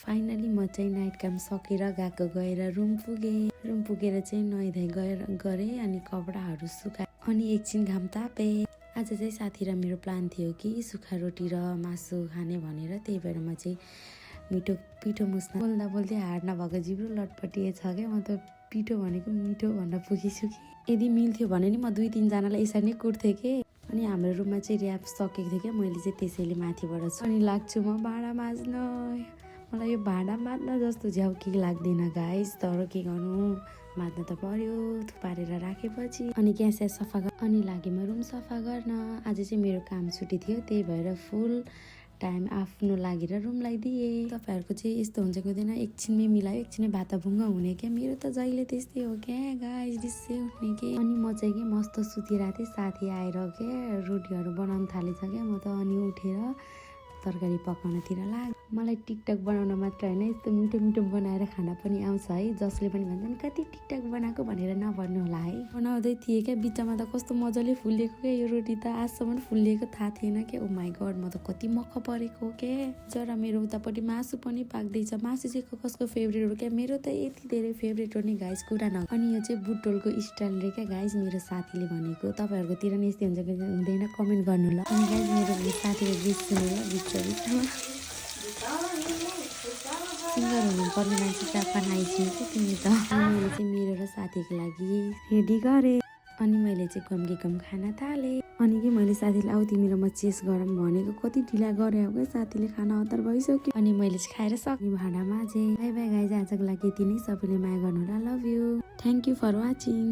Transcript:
Finally म चाहिँ night काम सकेर गएर रुम पुगेर चाहिँ नुहाइधुवाइ गरेँ अनि कपडाहरू सुकाएँ अनि एकछिन घाम तापेँ। आज चाहिँ साथी र मेरो प्लान थियो कि सुक्खा रोटी र मासु खाने भनेर, त्यही भएर म चाहिँ पिठो मुस्न बोल्दै हाड नभएको जिब्रो लटपटिए छ क्या। म त पिठो भनेको मिठो भन्न पुगेछु कि यदि मिल्थ्यो भने नि म 2-3 जनालाई यसरी नै कुट्थेँ कि। अनि हाम्रो रुममा चाहिँ र्याप सकेको थियो क्या, मैले चाहिँ त्यसैले माथिबाट अनि लाग्छु म भाँडा माझ्न। मलाई यो भाँडा माझ्न जस्तो झ्याउ केही लाग्दैन गाइस, तर के गर्नु माझ्न त पर्यो थुपारेर राखेपछि। अनि ग्यास सफा अनि लागे म रुम सफा गर्न। आज चाहिँ मेरो काम छुट्टी थियो, त्यही भएर फुल टाइम आफ्नो लागि र रुमलाई दिएँ। तपाईँहरूको चाहिँ यस्तो हुन्छ कि हुँदैन, एकछिनमै मिलायो एकछिनै भाताभुङ्ग हुने क्या। मेरो त जहिले त्यस्तै हो क्या गाइस, रिसै उठ्ने के। अनि म चाहिँ के मस्त सुतिरहेको थिएँ, साथी आएर क्या रोटीहरू बनाउन थालेछ क्या। म त अनि उठेर तरकारी पकाउनतिर लाग्यो। मलाई टिकटक बनाउन मात्र होइन, यस्तो मिठो मिठो बनाएर खाना पनि आउँछ है। जसले पनि भन्छन् कति टिकटक बनाएको भनेर नभन्नु होला है। बनाउँदै थिएँ क्या, बिचमा त कस्तो मजाले फुलेको क्या यो रोटी त, आजसम्म फुलेको थाहा थिएन क्या। ओ माई गड, म त कति मख परेको क्या। जरा मेरो उतापट्टि मासु पनि पाक्दैछ। मासु चाहिँ कसको फेभरेट हो क्या, मेरो त यति धेरै फेभरेट हो नि गाइस, कुरा न। अनि यो चाहिँ बुटोलको स्टाइल रे क्या गाइस, मेरो साथीले भनेको। तपाईँहरूकोतिर नि यस्तै हुन्छ कि हुँदैन कमेन्ट गर्नु ल। अनि गाइस मेरो साथीले गीत सुन्नु ल, बिचमा सिङ्गर हुनुपर्ने मान्छे जापान आइसक्यो कि तिमी त। मैले चाहिँ मेरो र साथीको लागि रेडी गरेँ अनि मैले चाहिँ गम खाना थालेँ। अनि कि मैले साथीलाई आऊ तिमी र म चेस गरौँ भनेको, कति ढिला गरे हो क्या साथीले, खाना हतार भइसक्यो। अनि मैले चाहिँ खाएर सक्ने भाँडा माझेँ। बाई बाई गाइज, आजको लागि यति नै। सबैले माया गर्नु होला, love you, thank you for watching.